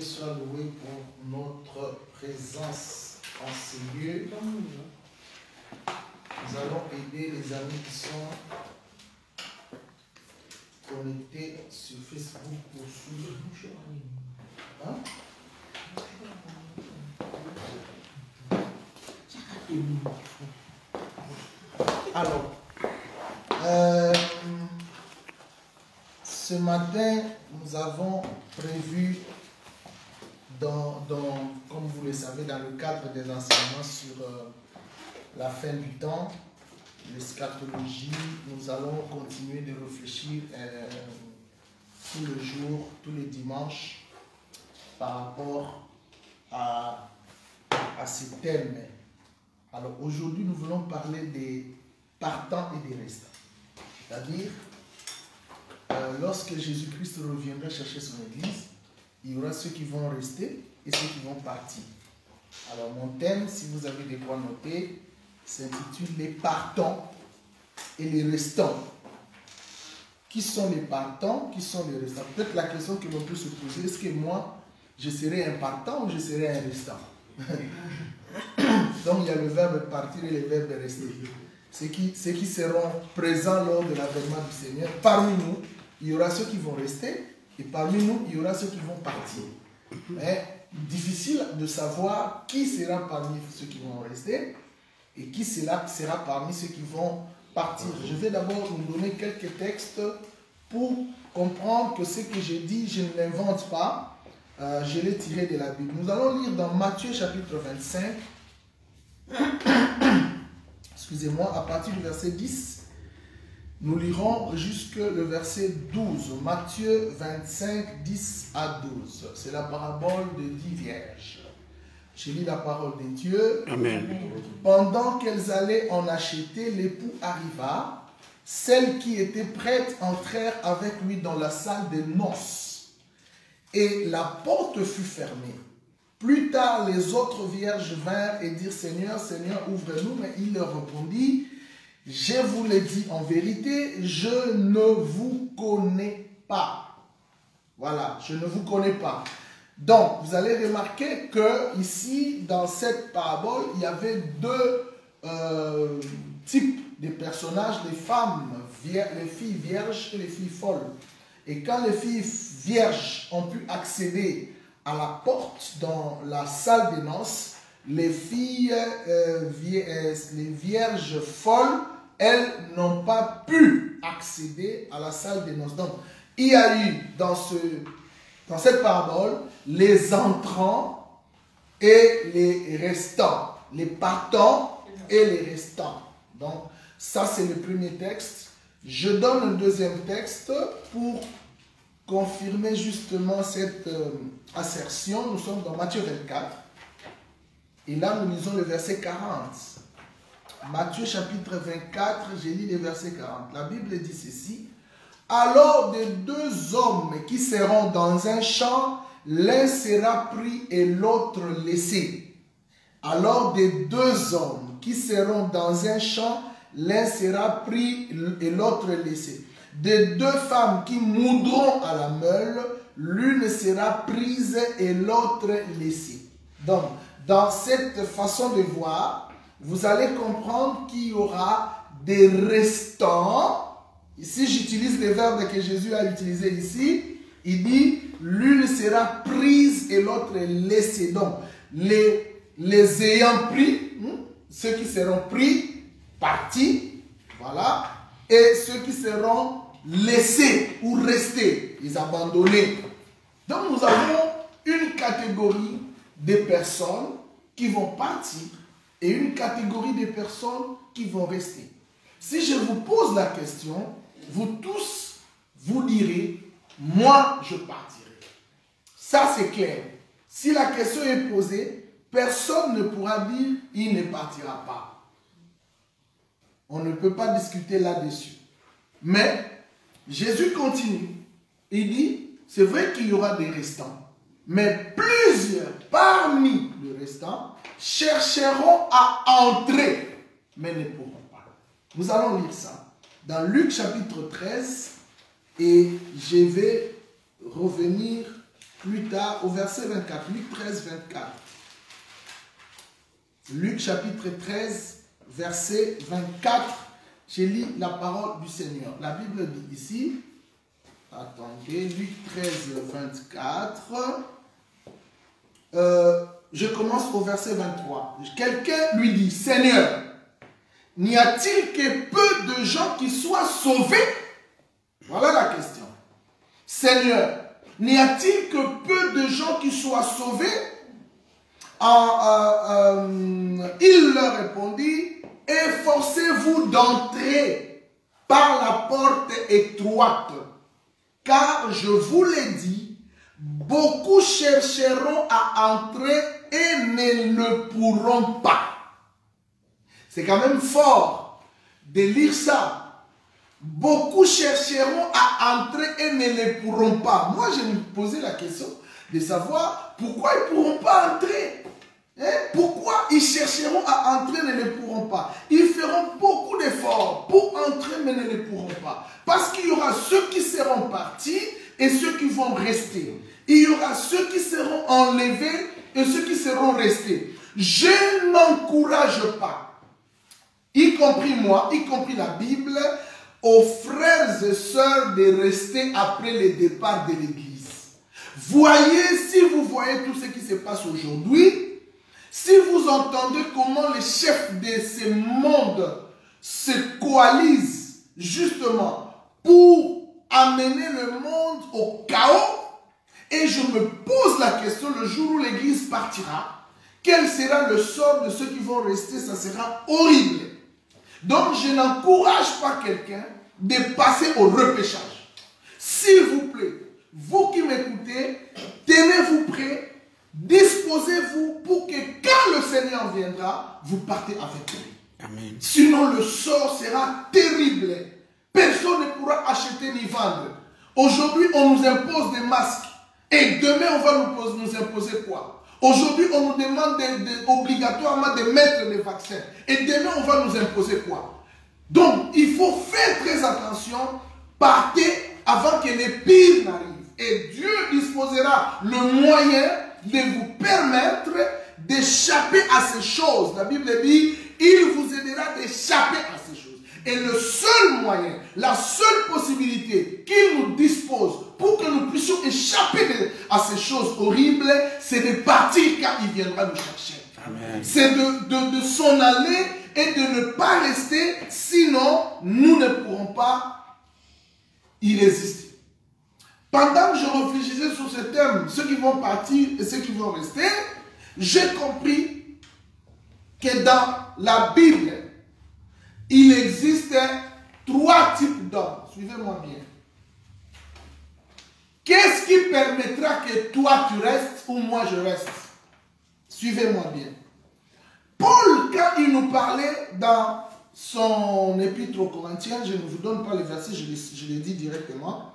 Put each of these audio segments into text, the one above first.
soit loué pour notre présence en ces lieux. Nous allons aider les amis qui sont connectés sur Facebook pour suivre. Hein? Alors, ce matin, nous avons prévu, comme vous le savez, dans le cadre des enseignements sur la fin du temps, l'eschatologie, nous allons continuer de réfléchir tous les jours, tous les dimanches, par rapport à ces thèmes. Alors aujourd'hui, nous voulons parler des partants et des restants. C'est-à-dire, lorsque Jésus-Christ reviendra chercher son Église, il y aura ceux qui vont rester et ceux qui vont partir. Alors mon thème, si vous avez des points notés, s'intitule les partants et les restants. Qui sont les partants, qui sont les restants? Peut-être la question que l'on peut se poser, est-ce que moi, je serai un partant ou je serai un restant? Donc il y a le verbe partir et le verbe rester. Ceux qui seront présents lors de l'avènement du Seigneur, parmi nous, il y aura ceux qui vont rester et parmi nous, il y aura ceux qui vont partir. Mais difficile de savoir qui sera parmi ceux qui vont rester et qui sera parmi ceux qui vont partir. Je vais d'abord vous donner quelques textes pour comprendre que ce que je dis, je ne l'invente pas. Je l'ai tiré de la Bible. Nous allons lire dans Matthieu chapitre 25. Excusez-moi, à partir du verset 10, nous lirons jusque le verset 12. Matthieu 25, 10 à 12. C'est la parabole de 10 vierges. Je lis la parole de Dieu. Amen. Pendant qu'elles allaient en acheter, l'époux arriva. Celles qui étaient prêtes entrèrent avec lui dans la salle des noces. Et la porte fut fermée. Plus tard, les autres vierges vinrent et dirent, Seigneur, Seigneur, ouvre-nous. Mais il leur répondit, je vous l'ai dit en vérité, je ne vous connais pas. Voilà, je ne vous connais pas. Donc, vous allez remarquer que ici, dans cette parabole, il y avait deux types de personnages, les femmes, les filles vierges et les filles folles. Et quand les filles vierges ont pu accéder à la porte dans la salle des noces, les filles, les vierges folles, elles n'ont pas pu accéder à la salle des noces. Donc, il y a eu dans cette parabole les entrants et les restants, les partants et les restants. Donc, ça c'est le premier texte. Je donne un deuxième texte pour confirmer justement cette assertion. Nous sommes dans Matthieu 24. Et là, nous lisons le verset 40. Matthieu chapitre 24, j'ai lu le verset 40. La Bible dit ceci. Alors des deux hommes qui seront dans un champ, l'un sera pris et l'autre laissé. Alors des deux hommes qui seront dans un champ, l'un sera pris et l'autre laissé. Des deux femmes qui moudront à la meule, l'une sera prise et l'autre laissée. Donc, dans cette façon de voir, vous allez comprendre qu'il y aura des restants. Ici, j'utilise les verbes que Jésus a utilisés ici. Il dit, l'une sera prise et l'autre laissée. Donc, les ayant pris, ceux qui seront pris, partis, voilà, et ceux qui seront laissés ou restés, les abandonnés. Donc, nous avons une catégorie de personnes qui vont partir et une catégorie de personnes qui vont rester. Si je vous pose la question, vous tous, vous direz, moi, je partirai. Ça, c'est clair. Si la question est posée, personne ne pourra dire, il ne partira pas. On ne peut pas discuter là-dessus. Mais, Jésus continue. Il dit, c'est vrai qu'il y aura des restants. Mais plusieurs parmi les restants chercheront à entrer, mais ne pourront pas. Nous allons lire ça dans Luc chapitre 13 et je vais revenir plus tard au verset 24. Luc 13, 24. Luc chapitre 13, verset 24. Je lis la parole du Seigneur. La Bible dit ici, attendez, Luc 13, 24. Je commence au verset 23. Quelqu'un lui dit, Seigneur, n'y a-t-il que peu de gens qui soient sauvés? Voilà la question. Seigneur, n'y a-t-il que peu de gens qui soient sauvés? Il leur répondit, efforcez-vous d'entrer par la porte étroite, car je vous l'ai dit, beaucoup chercheront à entrer et ne le pourront pas. C'est quand même fort de lire ça. Beaucoup chercheront à entrer et ne le pourront pas. Moi, je me posais la question de savoir pourquoi ils ne pourront pas entrer. Pourquoi ils chercheront à entrer et ne le pourront pas? Ils feront beaucoup d'efforts pour entrer mais ne le pourront pas. Parce qu'il y aura ceux qui seront partis et ceux qui vont rester. Il y aura ceux qui seront enlevés et ceux qui seront restés. Je n'encourage pas, y compris moi, y compris la Bible, aux frères et sœurs de rester après le départ de l'Église. Voyez, si vous voyez tout ce qui se passe aujourd'hui, si vous entendez comment les chefs de ce monde se coalisent justement pour amener le monde au chaos, et je me pose la question, le jour où l'Église partira, quel sera le sort de ceux qui vont rester? Ça sera horrible. Donc je n'encourage pas quelqu'un de passer au repêchage. S'il vous plaît, vous qui m'écoutez, tenez-vous prêts. Disposez-vous pour que quand le Seigneur viendra, vous partez avec lui. Amen. Sinon le sort sera terrible. Personne ne pourra acheter ni vendre. Aujourd'hui, on nous impose des masques. Et demain, on va nous imposer quoi? Aujourd'hui, on nous demande obligatoirement de mettre les vaccins. Et demain, on va nous imposer quoi? Donc, il faut faire très attention. Partez avant que les pires n'arrivent. Et Dieu disposera le moyen de vous permettre d'échapper à ces choses. La Bible dit, il vous aidera d'échapper à ces choses. Et le seul moyen, la seule possibilité qu'il nous dispose pour que nous puissions échapper à ces choses horribles, c'est de partir quand il viendra nous chercher. C'est de s'en aller et de ne pas rester, sinon nous ne pourrons pas y résister. Pendant que je réfléchissais sur ce thème, ceux qui vont partir et ceux qui vont rester, j'ai compris que dans la Bible, il existe 3 types d'hommes. Suivez-moi bien. Qu'est-ce qui permettra que toi tu restes ou moi je reste? Suivez-moi bien. Paul, quand il nous parlait dans son épître aux Corinthiens, je ne vous donne pas les versets, je les dis directement.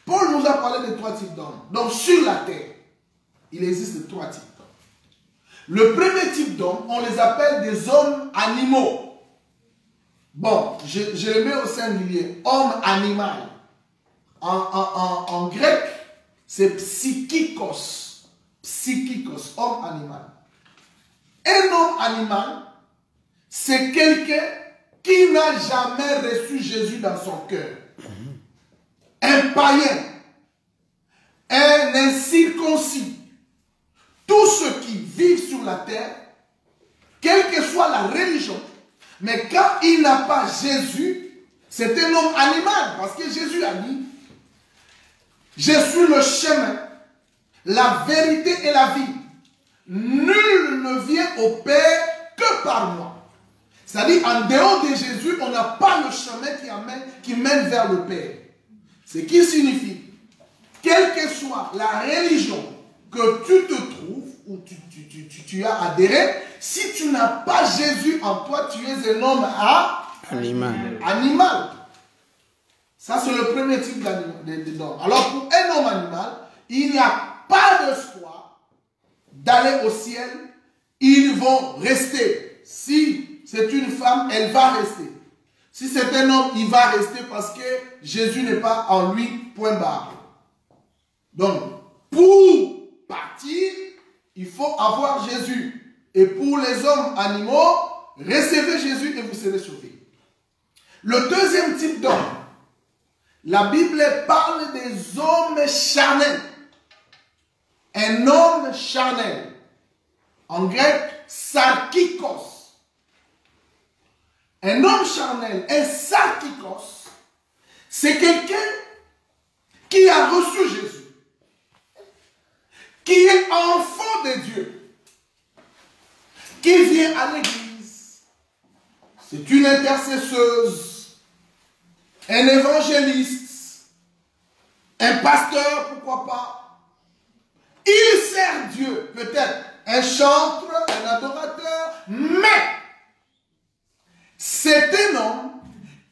Paul nous a parlé de 3 types d'hommes. Donc sur la terre, il existe 3 types d'hommes. Le premier type d'hommes, on les appelle des hommes animaux. Bon, je les mets au singulier. Homme animal. En grec, c'est psychikos. Psychikos, homme animal. Un homme animal, c'est quelqu'un qui n'a jamais reçu Jésus dans son cœur. Un païen, un incirconcis, tous ceux qui vivent sur la terre, quelle que soit la religion, mais quand il n'a pas Jésus, c'est un homme animal, parce que Jésus a dit, je suis le chemin, la vérité et la vie. Nul ne vient au Père que par moi. C'est-à-dire, en dehors de Jésus, on n'a pas le chemin qui mène vers le Père. Ce qui signifie, quelle que soit la religion que tu te trouves, ou tu as adhéré, si tu n'as pas Jésus en toi, tu es un homme animal. Ça, c'est le premier type d'homme. Alors, pour un homme animal, il n'y a pas d'espoir d'aller au ciel. Ils vont rester. Si c'est une femme, elle va rester. Si c'est un homme, il va rester parce que Jésus n'est pas en lui, point barre. Donc, pour faut avoir Jésus. Et pour les hommes animaux, recevez Jésus et vous serez sauvés. Le deuxième type d'homme, la Bible parle des hommes charnels. Un homme charnel. En grec, sarkikos. Un homme charnel, un sarkikos, c'est quelqu'un qui a reçu Jésus, qui est enfant de Dieu, qui vient à l'église. C'est une intercesseuse, un évangéliste, un pasteur, pourquoi pas. Il sert Dieu, peut-être un chantre, un adorateur, mais c'est un homme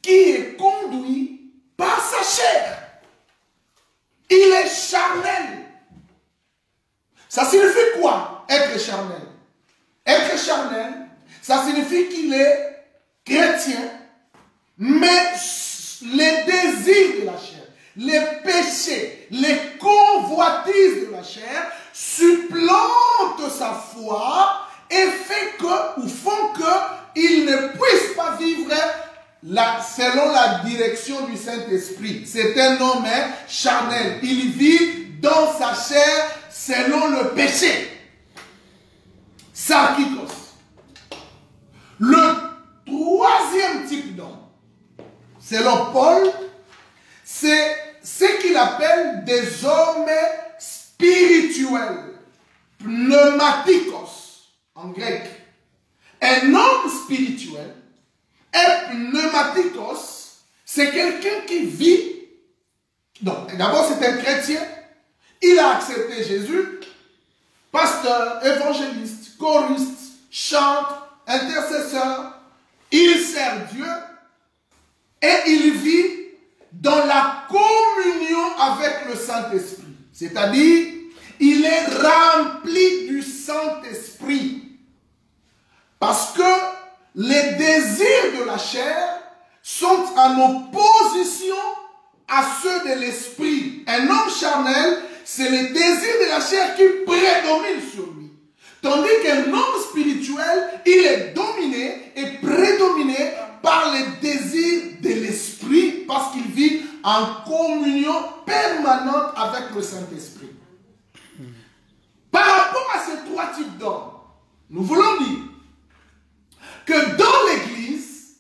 qui est conduit par sa chair. Il est charnel. Ça signifie quoi, être charnel? Être charnel, ça signifie qu'il est chrétien, mais les désirs de la chair, les péchés, les convoitises de la chair supplantent sa foi et font qu'il ne puisse pas vivre selon la direction du Saint-Esprit. C'est un homme charnel. Il vit dans sa chair selon le péché. Sarkikos. Le troisième type d'homme, selon Paul, c'est ce qu'il appelle des hommes spirituels. Pneumatikos, en grec. Un homme spirituel, un pneumatikos, c'est quelqu'un qui vit. Donc, d'abord, c'est un chrétien. Il a accepté Jésus. Pasteur, évangéliste, choriste, chantre, intercesseur. Il sert Dieu. Et il vit dans la communion avec le Saint-Esprit. C'est-à-dire, il est rempli du Saint-Esprit. Parce que les désirs de la chair sont en opposition à ceux de l'esprit. Un homme charnel, c'est les désirs de la chair qui prédominent sur lui. Tandis qu'un homme spirituel, il est dominé et prédominé par les désirs de l'esprit parce qu'il vit en communion permanente avec le Saint-Esprit. Par rapport à ces trois types d'hommes, nous voulons dire que dans l'Église,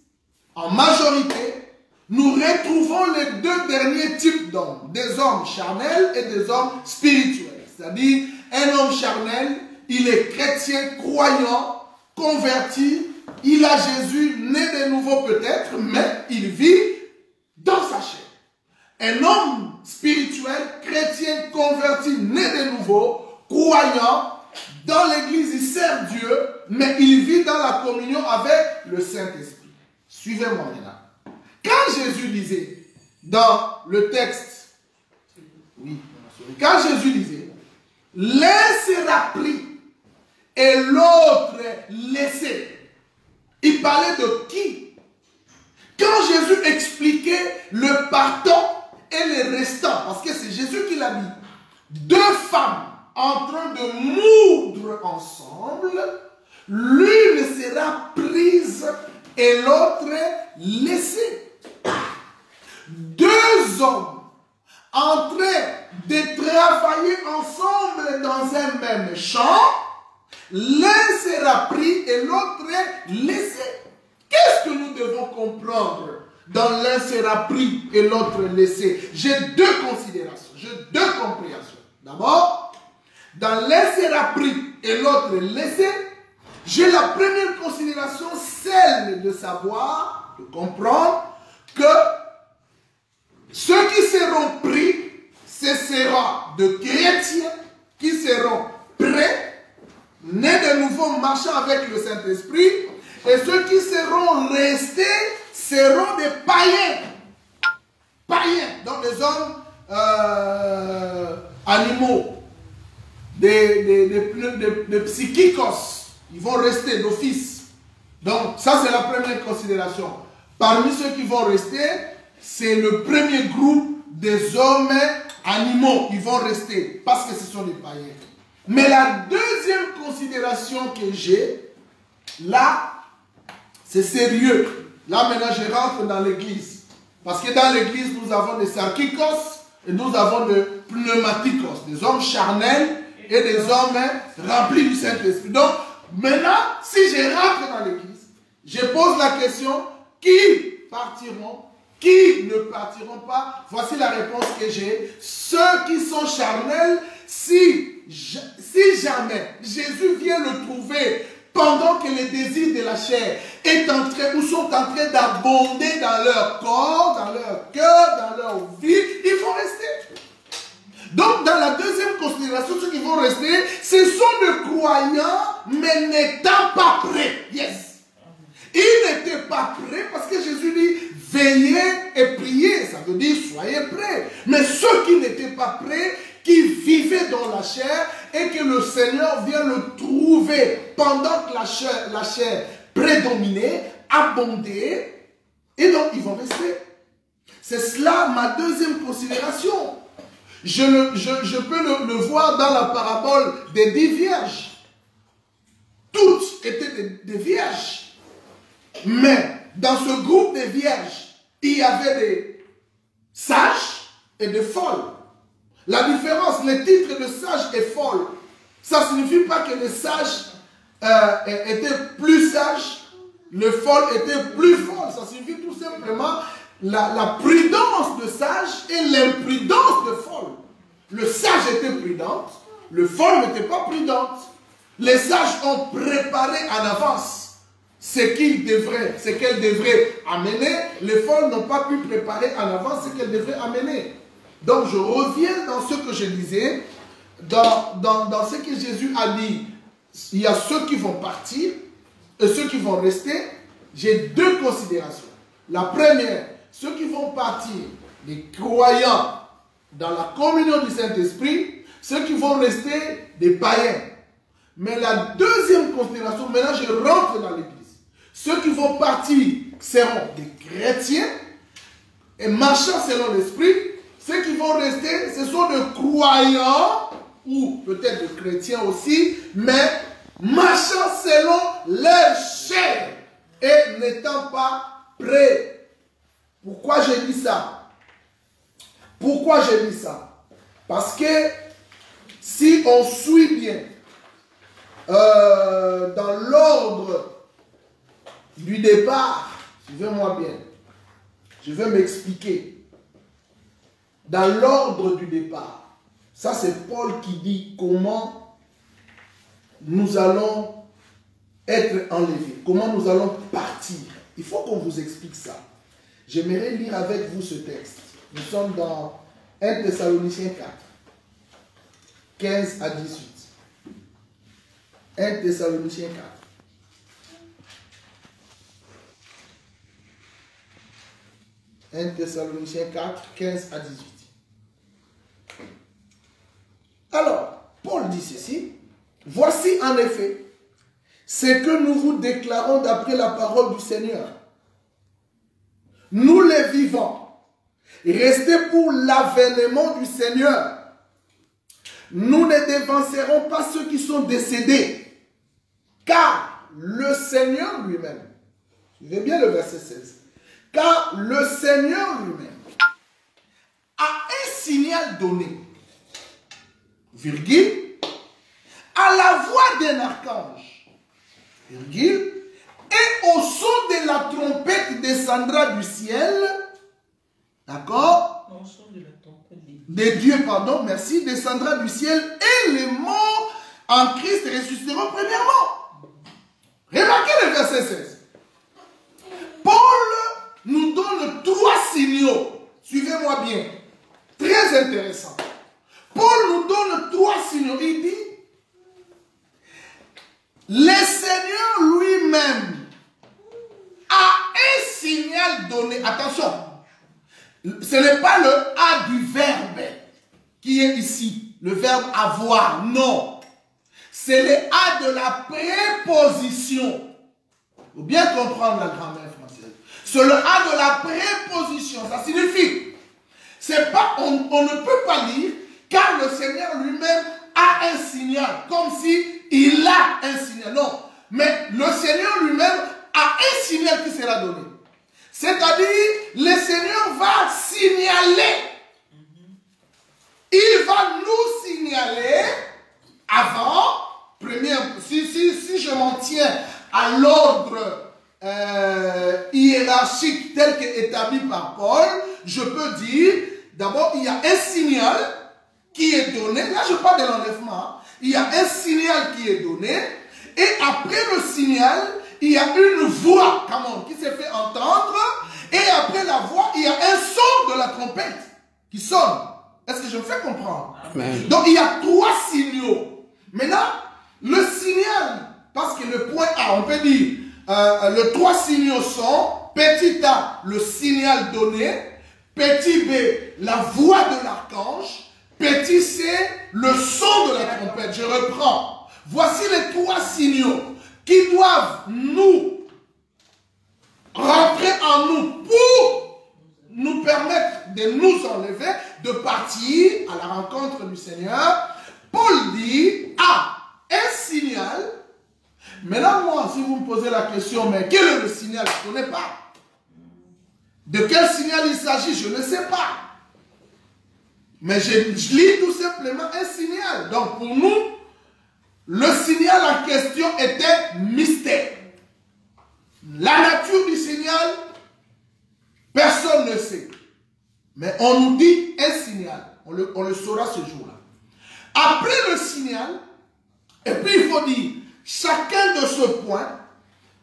en majorité, nous retrouvons les deux derniers types d'hommes, des hommes charnels et des hommes spirituels. C'est-à-dire, un homme charnel, il est chrétien, croyant, converti, il a Jésus, né de nouveau peut-être, mais il vit dans sa chair. Un homme spirituel, chrétien, converti, né de nouveau, croyant, dans l'église, il sert Dieu, mais il vit dans la communion avec le Saint-Esprit. Suivez-moi maintenant. Quand Jésus disait, dans le texte, quand Jésus disait, l'un sera pris et l'autre laissé, il parlait de qui? Quand Jésus expliquait le partant et le restant, parce que c'est Jésus qui l'a dit, deux femmes en train de moudre ensemble, l'une sera prise et l'autre laissée. Deux hommes en train de travailler ensemble dans un même champ, l'un sera pris et l'autre laissé. Qu'est-ce que nous devons comprendre dans l'un sera pris et l'autre laissé? J'ai deux considérations, j'ai deux compréhensions. D'abord, dans l'un sera pris et l'autre laissé, j'ai la première considération, celle de savoir, de comprendre que ceux qui seront pris, ce sera de chrétiens qui seront prêts, nés de nouveau, marchant avec le Saint-Esprit, et ceux qui seront restés seront des païens. Païens, donc des hommes animaux, des psychikos. Ils vont rester d'office. Donc, ça, c'est la première considération. Parmi ceux qui vont rester, c'est le premier groupe des hommes animaux. Ils vont rester parce que ce sont des païens. Mais la deuxième considération que j'ai, là, c'est sérieux. Là, maintenant, je rentre dans l'église. Parce que dans l'église, nous avons des sarkikos et nous avons des pneumatikos, des hommes charnels et des hommes remplis du Saint-Esprit. Donc, maintenant, si je rentre dans l'église, je pose la question, qui partiront, qui ne partiront pas? Voici la réponse que j'ai. Ceux qui sont charnels, si jamais Jésus vient le trouver pendant que les désirs de la chair sont en train d'abonder dans leur corps, dans leur cœur, dans leur vie, ils vont rester. Donc, dans la deuxième considération, ceux qui vont rester, ce sont des croyants, mais n'étant pas prêts. Yes. Ils n'étaient pas prêts parce que Jésus dit, veillez et priez. Ça veut dire, soyez prêts. Mais ceux qui n'étaient pas prêts, qui vivaient dans la chair et que le Seigneur vient le trouver pendant que la chair prédominait, abondait, et donc ils vont rester. C'est cela ma deuxième considération. Je peux le voir dans la parabole des 10 vierges. Toutes étaient des vierges. Mais dans ce groupe de vierges, il y avait des sages et des folles. La différence, le titre de sage et folle, ça ne signifie pas que les sages étaient plus sages, les folles étaient plus folles. Ça signifie tout simplement la prudence de sage et l'imprudence de folle. Le sage était prudente, le folle n'était pas prudente. Les sages ont préparé en avance ce qu'elles devraient amener. Les folles n'ont pas pu préparer en avance ce qu'elles devraient amener. Donc je reviens dans ce que je disais, dans ce que Jésus a dit. Il y a ceux qui vont partir et ceux qui vont rester. J'ai deux considérations. La première, ceux qui vont partir, les croyants dans la communion du Saint-Esprit, ceux qui vont rester, des païens. Mais la deuxième considération, maintenant je rentre dans l'église. Ceux qui vont partir seront des chrétiens et marchant selon l'Esprit. Ceux qui vont rester, ce sont des croyants, ou peut-être des chrétiens aussi, mais marchant selon leur chair et n'étant pas prêts. Pourquoi j'ai dit ça? Pourquoi j'ai dit ça? Parce que si on suit bien dans l'ordre du départ, suivez-moi bien, je vais m'expliquer. Dans l'ordre du départ, ça c'est Paul qui dit comment nous allons être enlevés, comment nous allons partir. Il faut qu'on vous explique ça. J'aimerais lire avec vous ce texte. Nous sommes dans 1 Thessaloniciens 4, 15 à 18. 1 Thessaloniciens 4. « 1 Thessaloniciens 4, 15 à 18. Alors, Paul dit ceci. Voici en effet ce que nous vous déclarons d'après la parole du Seigneur. Nous les vivants, restez pour l'avènement du Seigneur. Nous ne dévancerons pas ceux qui sont décédés, car le Seigneur lui-même, suivez bien le verset 16, car le Seigneur lui-même a un signal donné, virgule, à la voix d'un archange, virgule, et au son de la trompette descendra du ciel, d'accord? Au son de la trompette des dieux, pardon, merci, descendra du ciel, et les morts en Christ ressusciteront premièrement. Remarquez le verset 16. Paul nous donne 3 signaux. Suivez-moi bien. Très intéressant. Paul nous donne 3 signaux. Il dit, le Seigneur lui-même a un signal donné. Attention, ce n'est pas le A du verbe qui est ici, le verbe avoir, non. C'est le A de la préposition. Il faut bien comprendre la grammaire française. C'est le A de la préposition. Ça signifie, c'est pas, on ne peut pas lire, car le Seigneur lui-même a un signal signal, comme si il a un signal. Non, mais le Seigneur lui-même a un signal qui sera donné. C'est-à-dire, le Seigneur va signaler. Il va nous signaler avant, si je m'en tiens à l'ordre hiérarchique tel qu'établi par Paul, je peux dire, d'abord, il y a un signal qui est donné. Là, je parle de l'enlèvement. Il y a un signal qui est donné. Et après le signal, il y a une voix qui s'est fait entendre. Et après la voix, il y a un son de la trompette qui sonne. Est-ce que je me fais comprendre? Amen. Donc, il y a 3 signaux. Maintenant, le signal, parce que le point A, on peut dire, les 3 signaux sont, petit A, le signal donné, petit B, la voix de l'archange, petit C, le son de la trompette. Je reprends. Voici les 3 signaux qui doivent nous rentrer en nous pour nous permettre de nous enlever, de partir à la rencontre du Seigneur. Paul dit, un signal. Maintenant, moi, si vous me posez la question, mais quel est le signal? Je ne connais pas. De quel signal il s'agit? Je ne sais pas. Mais je lis tout simplement un signal. Donc, pour nous, le signal en question était mystère. La nature du signal, personne ne sait. Mais on nous dit un signal. On le saura ce jour-là. Après le signal, et puis il faut dire, chacun de ce point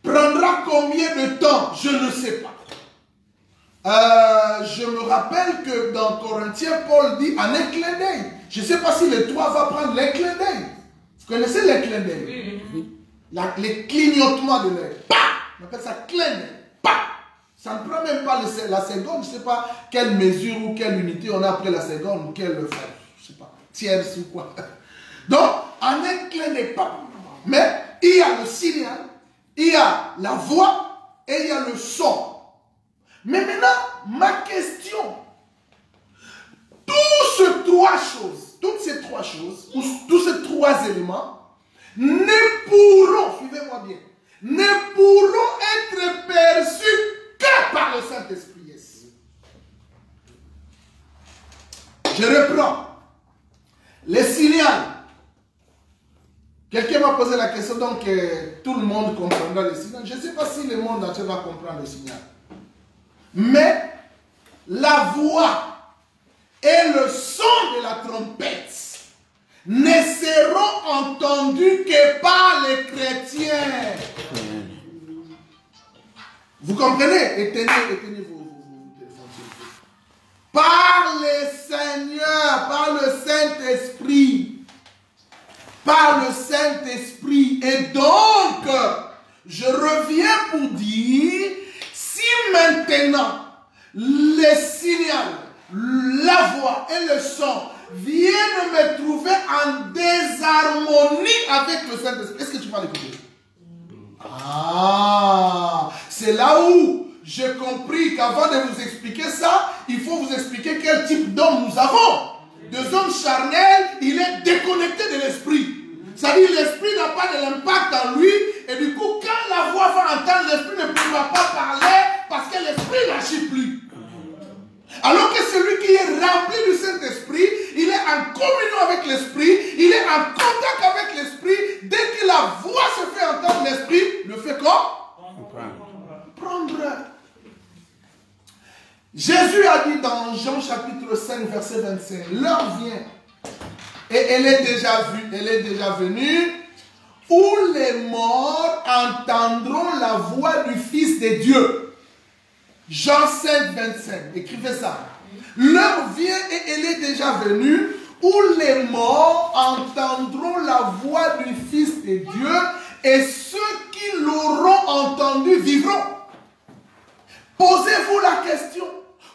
prendra combien de temps? Je ne sais pas. Je me rappelle que dans Corinthiens, Paul dit en un clin d'œil. Je ne sais pas si les 3 vont prendre les clins d'œil. Vous connaissez les clins d'œil? Les clignotements de l'œil. On appelle ça clin d'œil. Ça ne prend même pas la seconde. Je ne sais pas quelle mesure ou quelle unité on a après la seconde ou quelle, je ne sais pas, tierce ou quoi. Donc, en un clin d'œil, mais il y a le signal, il y a la voix et il y a le son. Mais maintenant, ma question, toutes ces trois choses, ou tous ces 3 éléments, ne pourront, suivez-moi bien, ne pourront être perçus que par le Saint-Esprit. Je reprends. Les signaux. Quelqu'un m'a posé la question, donc tout le monde comprendra le signal. Je ne sais pas si le monde entier va comprendre le signal. Mais la voix et le son de la trompette ne seront entendus que par les chrétiens. Vous comprenez? Éteignez vos téléphones. Par le Seigneur, par le Saint-Esprit. Par le Saint-Esprit. Et donc, je reviens pour dire, si maintenant, les signaux, la voix et le son viennent me trouver en désharmonie avec le Saint-Esprit, est-ce que tu vas l'écouter? C'est là où j'ai compris qu'avant de vous expliquer ça, il faut vous expliquer quel type d'homme nous avons. Deux hommes charnels, il est déconnecté de l'esprit. C'est-à-dire l'esprit n'a pas de l'impact en lui. Et du coup, quand la voix va entendre, l'esprit ne pourra pas parler parce que l'esprit n'agit plus. Alors que celui qui est rempli du Saint-Esprit, il est en communion avec l'esprit, il est en contact avec l'esprit. Dès que la voix se fait entendre, l'esprit le fait quoi? Prendre. Jésus a dit dans Jean chapitre 5, verset 25, l'heure vient, et elle est déjà venue, où les morts entendront la voix du Fils de Dieu. Jean 5, 25, écrivez ça. L'heure vient et elle est déjà venue, où les morts entendront la voix du Fils de Dieu, et ceux qui l'auront entendu vivront. Posez-vous la question.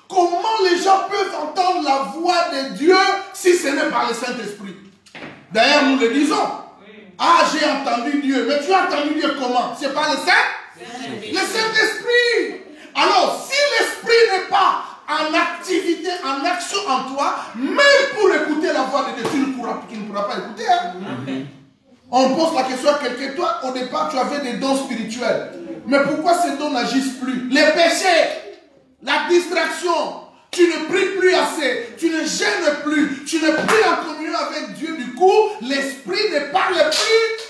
Comment les gens peuvent entendre la voix de Dieu si ce n'est par le Saint-Esprit? D'ailleurs, nous le disons. J'ai entendu Dieu. Mais tu as entendu Dieu comment? C'est par le Saint-Esprit. Le Saint-Esprit. Alors, si l'Esprit n'est pas en activité, en action en toi, même pour écouter la voix de Dieu, tu ne pourras pas écouter. Hein? On pose la question à quelqu'un, toi, au départ, tu avais des dons spirituels. Mais pourquoi ces dons n'agissent plus? Les péchés, la distraction, tu ne pries plus assez, tu ne gênes plus, tu ne pries en communion avec Dieu. Du coup, l'esprit ne parle plus.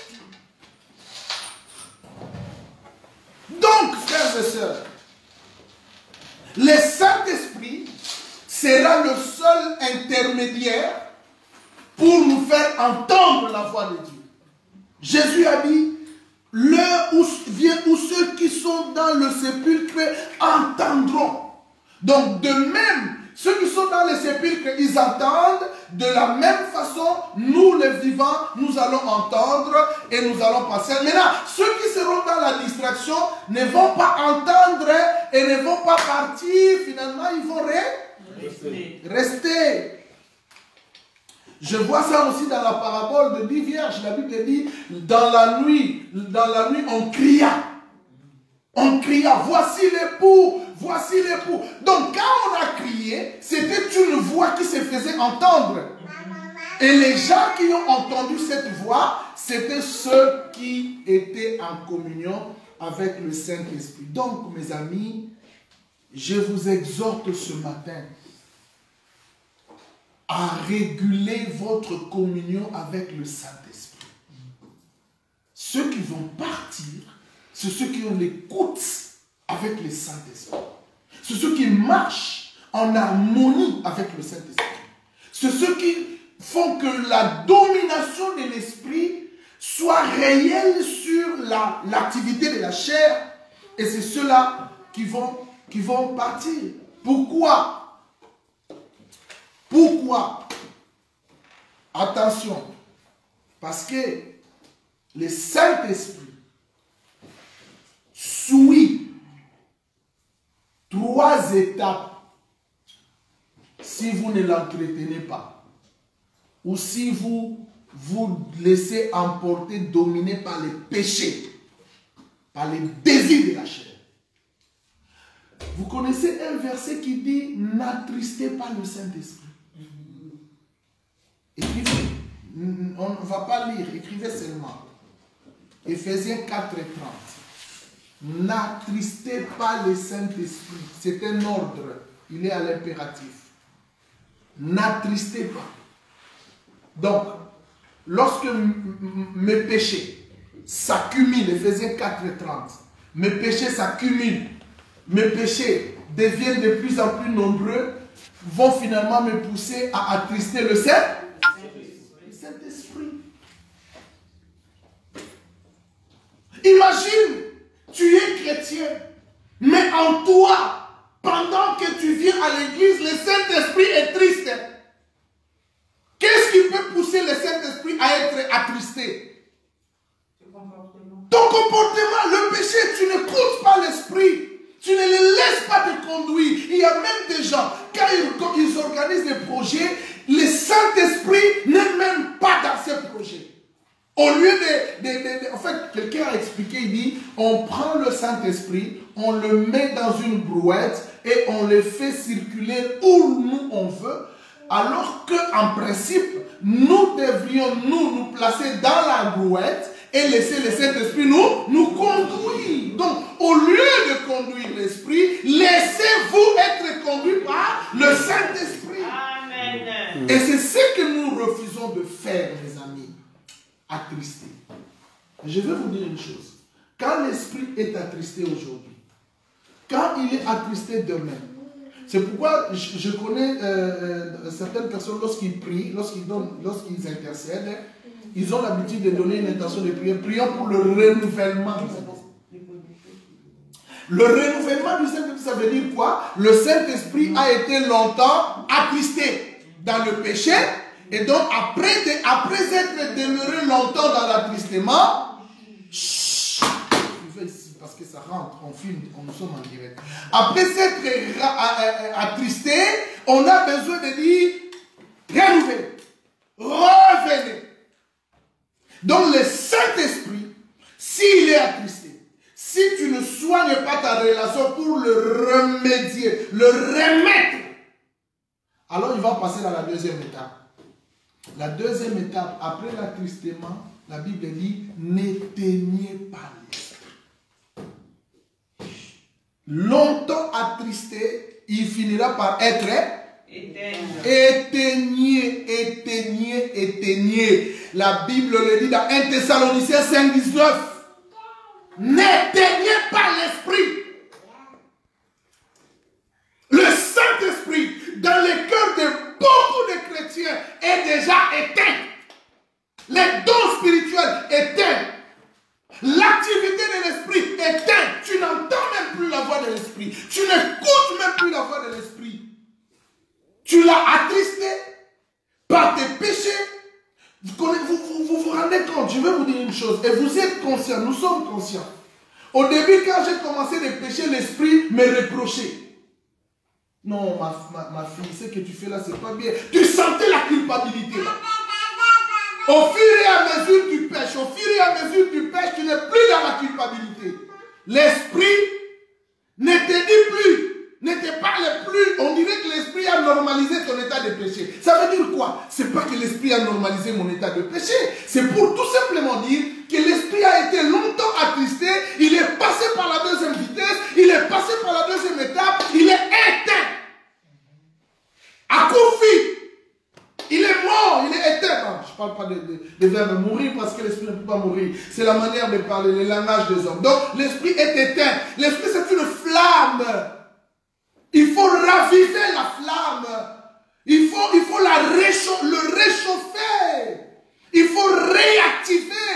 Donc, frères et sœurs, le Saint-Esprit sera le seul intermédiaire pour nous faire entendre la voix de Dieu. Jésus a dit, l'heure vient où ceux qui sont dans le sépulcre entendront. Donc de même, ceux qui sont dans les sépulcres, ils entendent. De la même façon, nous les vivants, nous allons entendre et nous allons passer. Maintenant, ceux qui seront dans la distraction ne vont pas entendre et ne vont pas partir. Finalement, ils vont rester. Je vois ça aussi dans la parabole de 10 vierges. La Bible dit, dans la nuit, on cria. On cria, voici l'époux, voici l'époux. Donc quand on a crié, c'était une voix qui se faisait entendre. Et les gens qui ont entendu cette voix, c'était ceux qui étaient en communion avec le Saint-Esprit. Donc mes amis, je vous exhorte ce matin à réguler votre communion avec le Saint-Esprit. Ceux qui vont partir, c'est ceux qui ont l'écoute avec le Saint-Esprit. C'est ceux qui marchent en harmonie avec le Saint-Esprit. C'est ceux qui font que la domination de l'Esprit soit réelle sur l'activité de la chair. Et c'est ceux-là qui vont partir. Pourquoi? Pourquoi? Attention. Parce que le Saint-Esprit suit 3 étapes si vous ne l'entretenez pas. Ou si vous vous laissez emporter, dominer par les péchés, par les désirs de la chair. Vous connaissez un verset qui dit « N'attristez pas le Saint-Esprit ». Écrivez. On ne va pas lire, écrivez seulement. Éphésiens 4 et 30. N'attristez pas le Saint-Esprit. C'est un ordre. Il est à l'impératif. N'attristez pas. Donc, lorsque mes péchés s'accumulent, Éphésiens 4 et 30, mes péchés s'accumulent, mes péchés deviennent de plus en plus nombreux, vont finalement me pousser à attrister le Saint-Esprit. Imagine, tu es chrétien, mais en toi, pendant que tu viens à l'église, le Saint-Esprit est triste. Qu'est-ce qui peut pousser le Saint-Esprit à être attristé? Ton comportement, le péché, tu n'écoutes pas l'Esprit. Tu ne les laisses pas te conduire. Il y a même des gens, quand ils organisent des projets, le Saint-Esprit n'est même pas dans ces projets. Au lieu en fait, quelqu'un a expliqué, il dit, on prend le Saint-Esprit, on le met dans une brouette et on le fait circuler où nous on veut, alors qu'en principe, nous devrions nous placer dans la brouette et laisser le Saint-Esprit nous conduire. Donc, au lieu de conduire l'Esprit, laissez-vous être conduit par le Saint-Esprit. Amen. Et c'est ce que nous refusons de faire, mes amis. Attristé. Je vais vous dire une chose. Quand l'Esprit est attristé aujourd'hui, quand il est attristé demain, c'est pourquoi je connais certaines personnes, lorsqu'ils prient, lorsqu'ils intercèdent, ils ont l'habitude de donner une intention de prière. Prions pour le renouvellement du Saint-Esprit. Le renouvellement du Saint-Esprit, ça veut dire quoi? Le Saint-Esprit a été longtemps attristé dans le péché. Et donc, après être demeuré longtemps dans l'attristement, je vais ici parce que ça rentre, on filme, nous sommes en direct. Après s'être attristé, on a besoin de dire renouvelez, revenez. Donc, le Saint-Esprit, s'il est attristé, si tu ne soignes pas ta relation pour le remédier, le remettre. Alors il va passer dans la deuxième étape. La deuxième étape, après l'attristement, la Bible dit, n'éteignez pas l'esprit. Longtemps attristé, il finira par être éteignez, éteignez, éteignez. La Bible le dit dans 1 Thessaloniciens 5,19. N'éteignez pas l'esprit. Le Saint-Esprit, dans les cœurs de beaucoup de chrétiens, est déjà éteint. Les dons spirituels éteints. L'activité de l'esprit éteinte. Tu n'entends même plus la voix de l'esprit. Tu n'écoutes même plus la voix de l'esprit. Tu l'as attristé par tes péchés. Vous vous rendez compte, je vais vous dire une chose, et vous êtes conscients, nous sommes conscients. Au début, quand j'ai commencé de pécher, l'esprit me reprochait. Non, ma fille, ce que tu fais là, c'est pas bien. Tu sentais la culpabilité. Au fur et à mesure tu pêches, au fur et à mesure tu pêches, tu n'es plus dans la culpabilité. L'esprit ne te dit plus. Ne te parle plus, on dirait que l'esprit a normalisé ton état de péché. Ça veut dire quoi? C'est pas que l'esprit a normalisé mon état de péché. C'est pour tout simplement dire que l'esprit a été longtemps attristé, il est passé par la deuxième vitesse, il est passé par la deuxième étape, il est éteint. À Koufi, il est mort, il est éteint. Non, je ne parle pas de verbe mourir parce que l'esprit ne peut pas mourir. C'est la manière de parler, le langage des hommes. Donc l'esprit est éteint. L'esprit c'est une flamme. Il faut raviver la flamme. Il faut le réchauffer. Il faut réactiver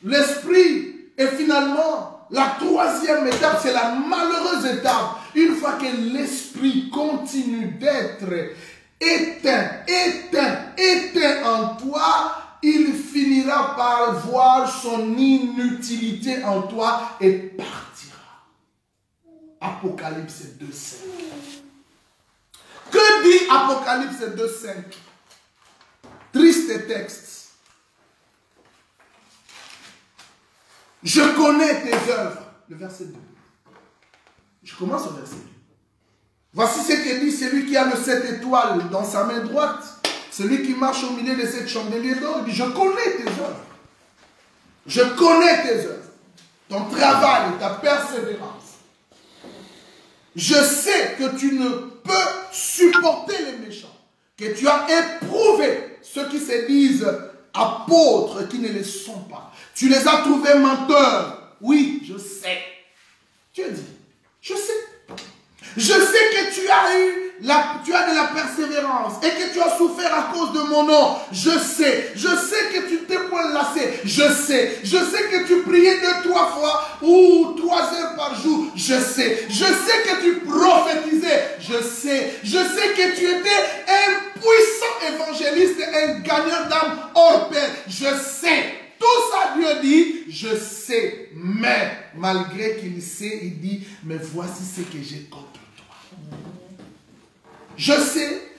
l'esprit. Et finalement, la troisième étape, c'est la malheureuse étape. Une fois que l'esprit continue d'être éteint en toi, il finira par voir son inutilité en toi et partira. Apocalypse 2.5. Que dit Apocalypse 2.5? Triste texte. Je connais tes œuvres. Le verset 2. Je commence au verset 2. Voici ce que dit celui qui a le 7 étoiles dans sa main droite. Celui qui marche au milieu de cette chandelier d'or. Il dit, je connais tes œuvres. Je connais tes œuvres. Ton travail, ta persévérance. Je sais que tu ne peux supporter les méchants, que tu as éprouvé ceux qui se disent apôtres et qui ne le sont pas. Tu les as trouvés menteurs. Oui, je sais. Dieu dit, je sais. Je sais que tu as de la persévérance et que tu as souffert à cause de mon nom. Je sais que tu t'es point lassé. Je sais que tu priais 2-3 fois ou 3 heures par jour. Je sais que tu prophétisais. Je sais que tu étais un puissant évangéliste, un gagnant d'âme hors pair. Je sais. Tout ça, Dieu dit, je sais. Mais malgré qu'il sait, il dit, mais voici ce que j'ai contre toi. Je sais,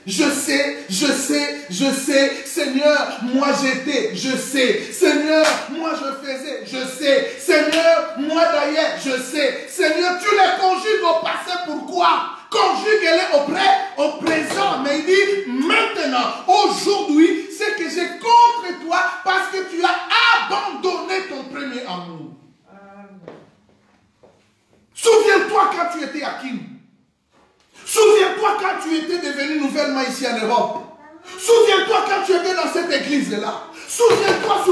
Seigneur, moi j'étais, je sais, Seigneur, moi je faisais, je sais, Seigneur, moi d'ailleurs, je sais, Seigneur, tu les conjugues au passé, pourquoi? Conjugue-les au présent, mais il dit, maintenant, aujourd'hui, c'est que j'ai contre toi parce que tu as abandonné ton premier amour. Souviens-toi quand tu étais à Kim. Souviens-toi quand tu étais devenu nouvellement ici en Europe. Souviens-toi quand tu étais dans cette église-là. Souviens-toi.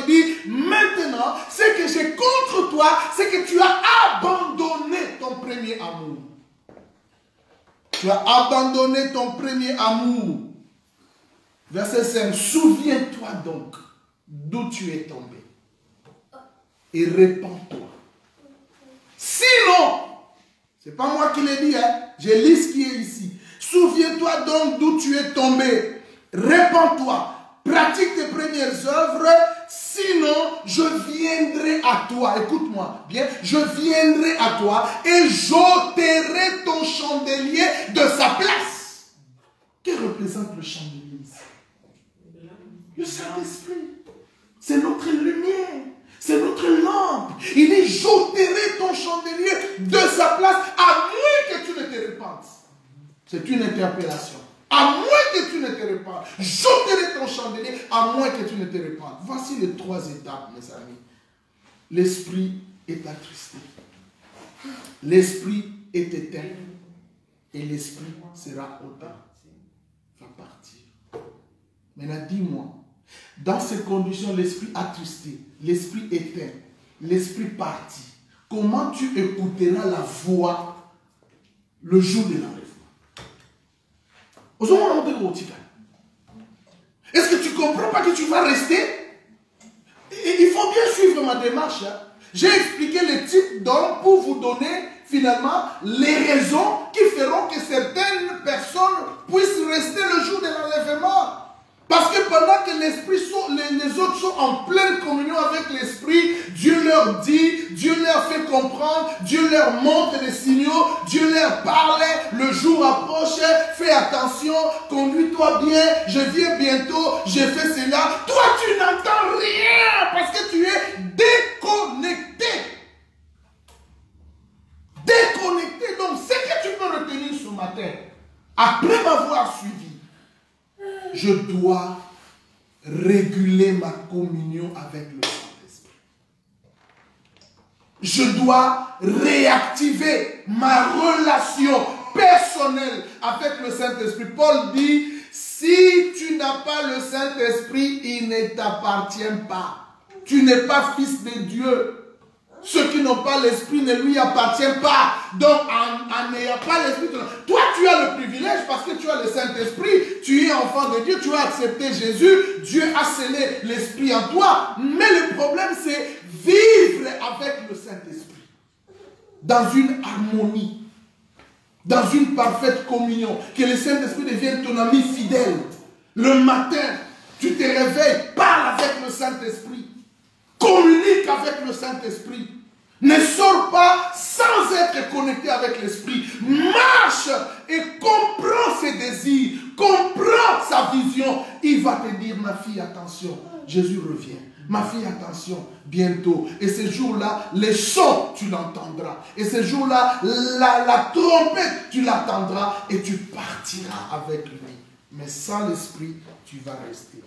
Il dit, maintenant, ce que j'ai contre toi, c'est que tu as abandonné ton premier amour. Tu as abandonné ton premier amour. Verset 5. Souviens-toi donc d'où tu es tombé. Et répands-toi. Sinon, c'est pas moi qui l'ai dit, hein. Je lis ce qui est ici. Souviens-toi donc d'où tu es tombé. Répands-toi. Pratique tes premières œuvres. Sinon, je viendrai à toi. Écoute-moi bien. Je viendrai à toi et j'ôterai ton chandelier de sa place. Que représente le chandelier ici? Le Saint-Esprit. C'est notre lumière. C'est C'est notre lampe. Il dit, j'ôterai ton chandelier de sa place, à moins que tu ne te répandes. C'est une interpellation. À moins que tu ne te répandes. J'ôterai ton chandelier, à moins que tu ne te répandes. Voici les 3 étapes, mes amis. L'esprit est attristé. L'esprit est éteint. Et l'esprit sera ôté. Va partir. Maintenant, dis-moi, dans ces conditions, l'esprit attristé, l'esprit éteint, l'esprit parti, comment tu écouteras la voix le jour de l'enlèvement? Est-ce que tu ne comprends pas que tu vas rester? Il faut bien suivre ma démarche. Hein. J'ai expliqué les types d'hommes pour vous donner finalement les raisons qui feront que certaines personnes puissent rester le jour de l'enlèvement. Parce que pendant que l'esprit les autres sont en pleine communion avec l'esprit, Dieu leur dit, Dieu leur fait comprendre, Dieu leur montre des signaux, Dieu leur parle, le jour approche, fais attention, conduis-toi bien, je viens bientôt, j'ai fait cela. Toi, tu n'entends rien parce que tu es déconnecté. Déconnecté. Donc, ce que tu peux retenir ce matin, après m'avoir suivi, je dois réguler ma communion avec le Saint-Esprit. Je dois réactiver ma relation personnelle avec le Saint-Esprit. Paul dit, si tu n'as pas le Saint-Esprit, il ne t'appartient pas. Tu n'es pas fils de Dieu. Ceux qui n'ont pas l'esprit ne lui appartiennent pas. Donc, en n'ayant pas l'esprit, toi, tu as le privilège parce que tu as le Saint-Esprit. Tu es enfant de Dieu, tu as accepté Jésus. Dieu a scellé l'esprit en toi. Mais le problème, c'est vivre avec le Saint-Esprit. Dans une harmonie. Dans une parfaite communion. Que le Saint-Esprit devienne ton ami fidèle. Le matin, tu te réveilles, parle avec le Saint-Esprit. Communique avec le Saint-Esprit. Ne sors pas sans être connecté avec l'Esprit. Marche et comprends ses désirs. Comprends sa vision. Il va te dire, ma fille, attention, Jésus revient. Ma fille, attention, bientôt. Et ce jour-là, les sons, tu l'entendras. Et ce jour-là, la trompette, tu l'attendras et tu partiras avec lui. Mais sans l'Esprit, tu vas rester.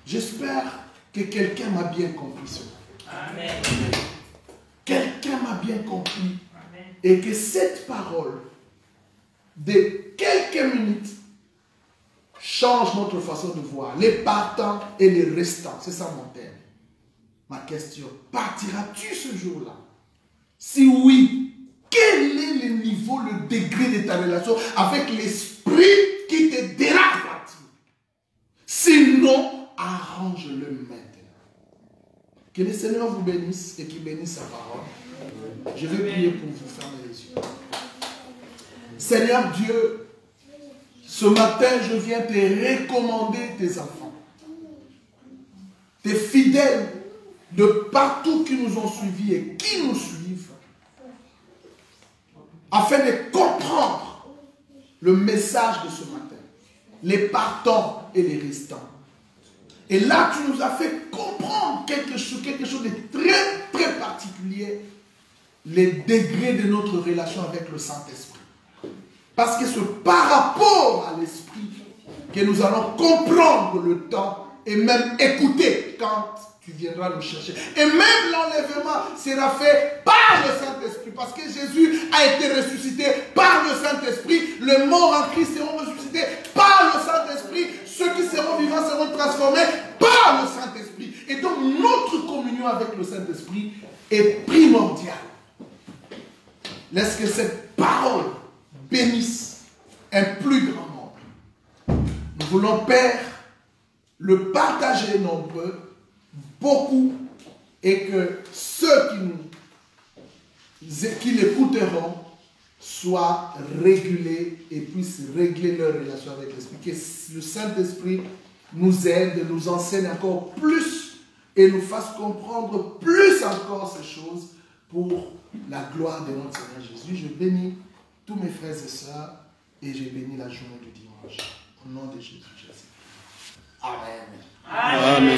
J'espère que quelqu'un m'a bien compris cela. Amen. Quelqu'un m'a bien compris. Amen. Et que cette parole de quelques minutes change notre façon de voir. Les partants et les restants. C'est ça mon thème. Ma question. Partiras-tu ce jour-là? Si oui, quel est le niveau, le degré de ta relation avec l'esprit qui te dérange partir? Sinon, arrange-le maintenant. Que le Seigneur vous bénisse et qu'il bénisse sa parole. Je vais prier pour vous fermer les yeux. Seigneur Dieu, ce matin, je viens te recommander tes enfants. Tes fidèles de partout qui nous ont suivis et qui nous suivent. Afin de comprendre le message de ce matin. Les partants et les restants. Et là, tu nous as fait comprendre quelque chose de très, très particulier. Les degrés de notre relation avec le Saint-Esprit. Parce que c'est par rapport à l'Esprit que nous allons comprendre le temps et même écouter quand tu viendras nous chercher. Et même l'enlèvement sera fait par le Saint-Esprit. Parce que Jésus a été ressuscité par le Saint-Esprit. Les morts en Christ seront ressuscités par le Saint-Esprit. Ceux qui seront vivants seront transformés par le Saint-Esprit. Et donc notre communion avec le Saint-Esprit est primordiale. Laisse que cette parole bénisse un plus grand nombre. Nous voulons, Père, le partager nombreux, beaucoup, et que ceux qui l'écouteront soient régulés et puissent régler leur relation avec l'Esprit. Que le Saint-Esprit nous aide, nous enseigne encore plus et nous fasse comprendre plus encore ces choses pour la gloire de notre Seigneur Jésus. Je bénis tous mes frères et sœurs et je bénis la journée du dimanche. Au nom de Jésus. Amen. Amen. Amen.